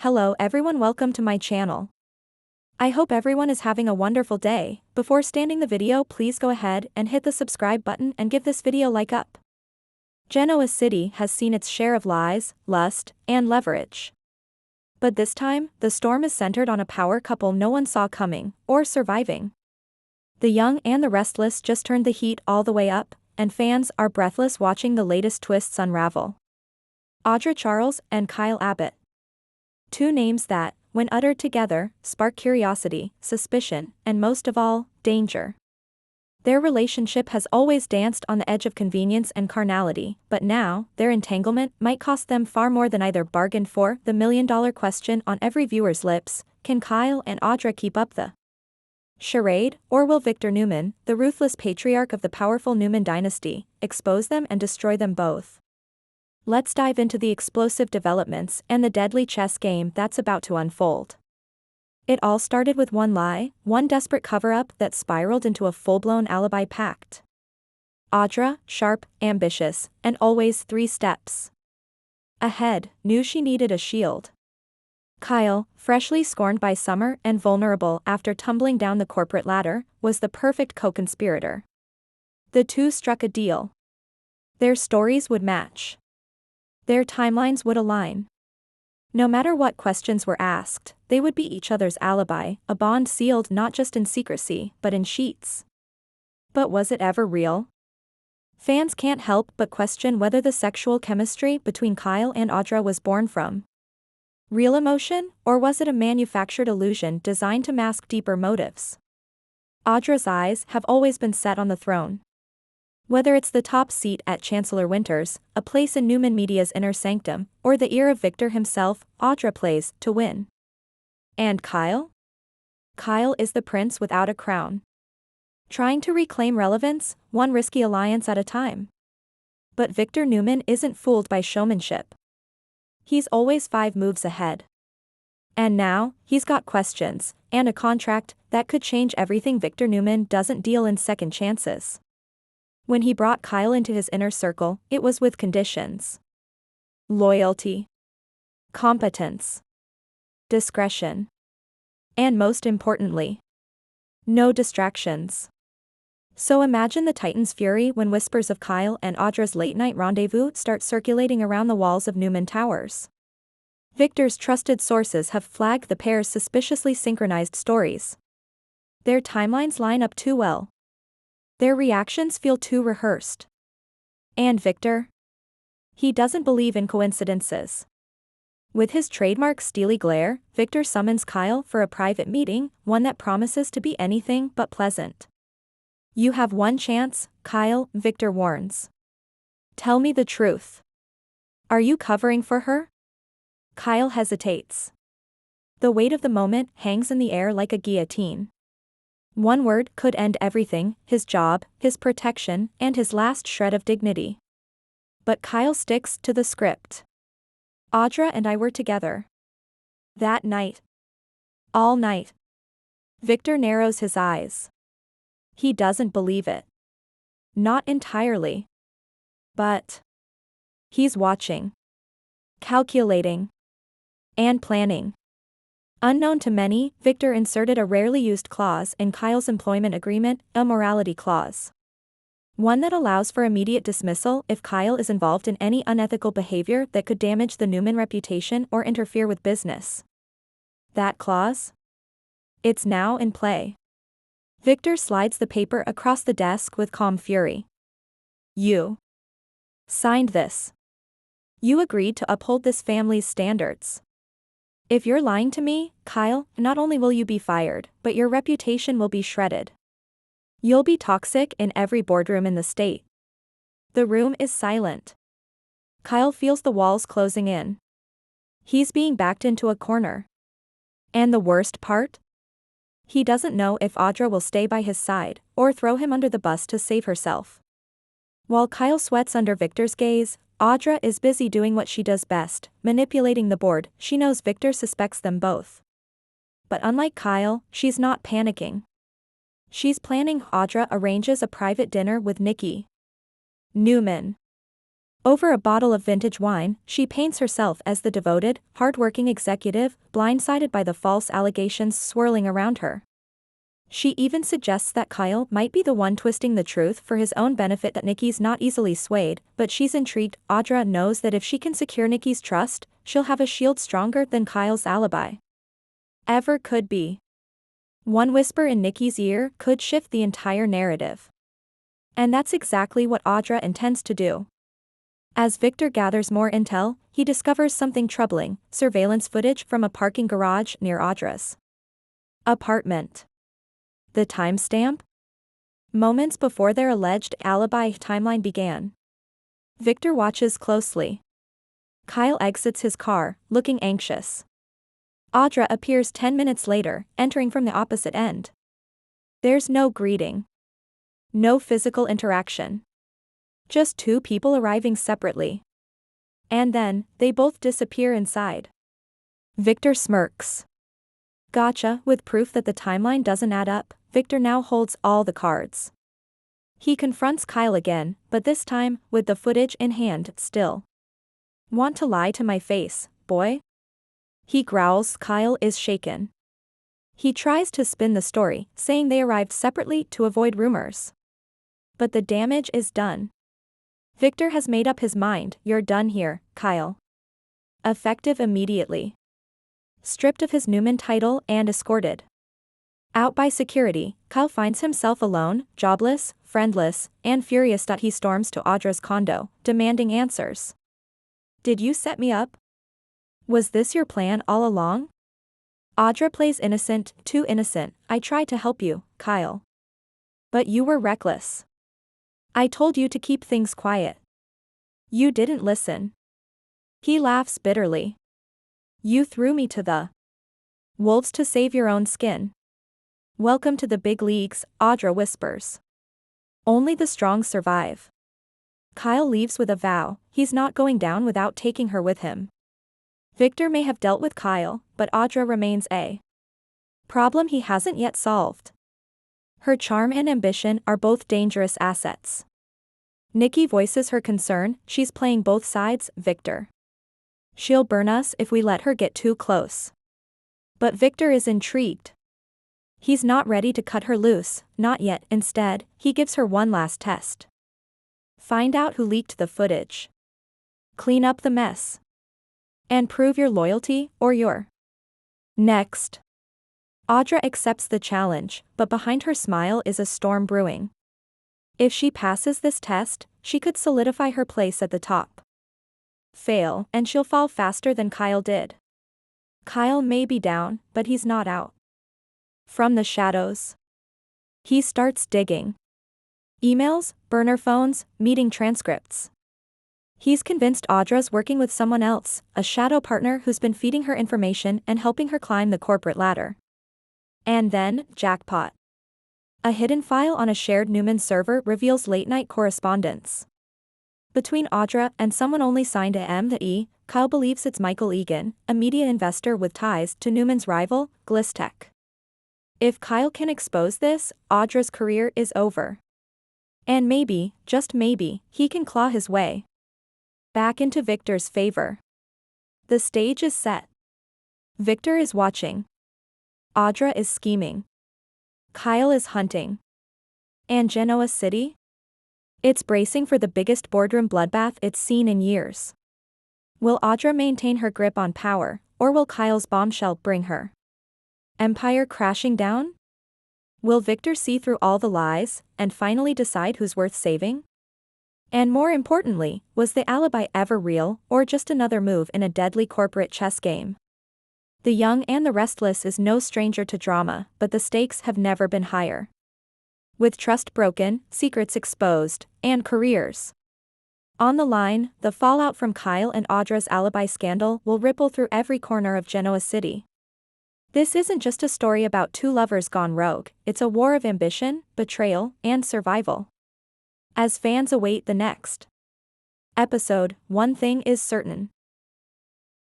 Hello everyone, welcome to my channel. I hope everyone is having a wonderful day. Before starting the video, please go ahead and hit the subscribe button and give this video like up. Genoa City has seen its share of lies, lust, and leverage. But this time, the storm is centered on a power couple no one saw coming, or surviving. The young and the restless just turned the heat all the way up, and fans are breathless watching the latest twists unravel. Audra Charles and Kyle Abbott. Two names that, when uttered together, spark curiosity, suspicion, and most of all, danger. Their relationship has always danced on the edge of convenience and carnality, but now, their entanglement might cost them far more than either bargained for. The million-dollar question on every viewer's lips: can Kyle and Audra keep up the charade, or will Victor Newman, the ruthless patriarch of the powerful Newman dynasty, expose them and destroy them both? Let's dive into the explosive developments and the deadly chess game that's about to unfold. It all started with one lie, one desperate cover-up that spiraled into a full-blown alibi pact. Audra, sharp, ambitious, and always 3 steps ahead, knew she needed a shield. Kyle, freshly scorned by Summer and vulnerable after tumbling down the corporate ladder, was the perfect co-conspirator. The two struck a deal. Their stories would match. Their timelines would align. No matter what questions were asked, they would be each other's alibi, a bond sealed not just in secrecy, but in sheets. But was it ever real? Fans can't help but question whether the sexual chemistry between Kyle and Audra was born from real emotion, or was it a manufactured illusion designed to mask deeper motives? Audra's eyes have always been set on the throne. Whether it's the top seat at Chancellor Winter's, a place in Newman Media's inner sanctum, or the ear of Victor himself, Audra plays to win. And Kyle? Kyle is the prince without a crown. Trying to reclaim relevance, one risky alliance at a time. But Victor Newman isn't fooled by showmanship. He's always 5 moves ahead. And now, he's got questions, and a contract that could change everything. Victor Newman doesn't deal in second chances. When he brought Kyle into his inner circle, it was with conditions: loyalty, competence, discretion, and most importantly, no distractions. So imagine the Titan's fury when whispers of Kyle and Audra's late-night rendezvous start circulating around the walls of Newman Towers. Victor's trusted sources have flagged the pair's suspiciously synchronized stories. Their timelines line up too well. Their reactions feel too rehearsed. And Victor? He doesn't believe in coincidences. With his trademark steely glare, Victor summons Kyle for a private meeting, one that promises to be anything but pleasant. You have one chance, Kyle, Victor warns. Tell me the truth. Are you covering for her? Kyle hesitates. The weight of the moment hangs in the air like a guillotine. One word could end everything: his job, his protection, and his last shred of dignity. But Kyle sticks to the script. Audra and I were together. That night. All night. Victor narrows his eyes. He doesn't believe it. Not entirely. But he's watching, calculating, and planning. Unknown to many, Victor inserted a rarely used clause in Kyle's employment agreement, a morality clause. One that allows for immediate dismissal if Kyle is involved in any unethical behavior that could damage the Newman reputation or interfere with business. That clause? It's now in play. Victor slides the paper across the desk with calm fury. You signed this. You agreed to uphold this family's standards. If you're lying to me, Kyle, not only will you be fired, but your reputation will be shredded. You'll be toxic in every boardroom in the state. The room is silent. Kyle feels the walls closing in. He's being backed into a corner. And the worst part? He doesn't know if Audra will stay by his side, or throw him under the bus to save herself. While Kyle sweats under Victor's gaze, Audra is busy doing what she does best, manipulating the board. She knows Victor suspects them both. But unlike Kyle, she's not panicking. She's planning. Audra arranges a private dinner with Nikki Newman. Over a bottle of vintage wine, she paints herself as the devoted, hard-working executive, blindsided by the false allegations swirling around her. She even suggests that Kyle might be the one twisting the truth for his own benefit, that Nikki's not easily swayed, but she's intrigued. Audra knows that if she can secure Nikki's trust, she'll have a shield stronger than Kyle's alibi ever could be. One whisper in Nikki's ear could shift the entire narrative. And that's exactly what Audra intends to do. As Victor gathers more intel, he discovers something troubling: surveillance footage from a parking garage near Audra's apartment. The timestamp? Moments before their alleged alibi timeline began. Victor watches closely. Kyle exits his car, looking anxious. Audra appears 10 minutes later, entering from the opposite end. There's no greeting. No physical interaction. Just two people arriving separately. And then, they both disappear inside. Victor smirks. Gotcha. With proof that the timeline doesn't add up, Victor now holds all the cards. He confronts Kyle again, but this time, with the footage in hand still. Want to lie to my face, boy? He growls. Kyle is shaken. He tries to spin the story, saying they arrived separately to avoid rumors. But the damage is done. Victor has made up his mind. You're done here, Kyle. Effective immediately. Stripped of his Newman title and escorted out by security, Kyle finds himself alone, jobless, friendless, and furious. He storms to Audra's condo, demanding answers. Did you set me up? Was this your plan all along? Audra plays innocent, too innocent. I tried to help you, Kyle. But you were reckless. I told you to keep things quiet. You didn't listen. He laughs bitterly. You threw me to the wolves to save your own skin. Welcome to the big leagues, Audra whispers. Only the strong survive. Kyle leaves with a vow: he's not going down without taking her with him. Victor may have dealt with Kyle, but Audra remains a problem he hasn't yet solved. Her charm and ambition are both dangerous assets. Nikki voices her concern: she's playing both sides, Victor. She'll burn us if we let her get too close. But Victor is intrigued. He's not ready to cut her loose, not yet. Instead, he gives her one last test. Find out who leaked the footage. Clean up the mess. And prove your loyalty, or you're next. Audra accepts the challenge, but behind her smile is a storm brewing. If she passes this test, she could solidify her place at the top. Fail, and she'll fall faster than Kyle did. Kyle may be down, but he's not out. From the shadows, he starts digging. Emails, burner phones, meeting transcripts. He's convinced Audra's working with someone else, a shadow partner who's been feeding her information and helping her climb the corporate ladder. And then, jackpot. A hidden file on a shared Newman server reveals late-night correspondence between Audra and someone only signed a M. The E. Kyle believes it's Michael Egan, a media investor with ties to Newman's rival, Glistech. If Kyle can expose this, Audra's career is over. And maybe, just maybe, he can claw his way back into Victor's favor. The stage is set. Victor is watching. Audra is scheming. Kyle is hunting. And Genoa City? It's bracing for the biggest boardroom bloodbath it's seen in years. Will Audra maintain her grip on power, or will Kyle's bombshell bring her empire crashing down? Will Victor see through all the lies, and finally decide who's worth saving? And more importantly, was the alibi ever real, or just another move in a deadly corporate chess game? The Young and the Restless is no stranger to drama, but the stakes have never been higher. With trust broken, secrets exposed, and careers on the line, the fallout from Kyle and Audra's alibi scandal will ripple through every corner of Genoa City. This isn't just a story about two lovers gone rogue, it's a war of ambition, betrayal, and survival. As fans await the next episode, one thing is certain.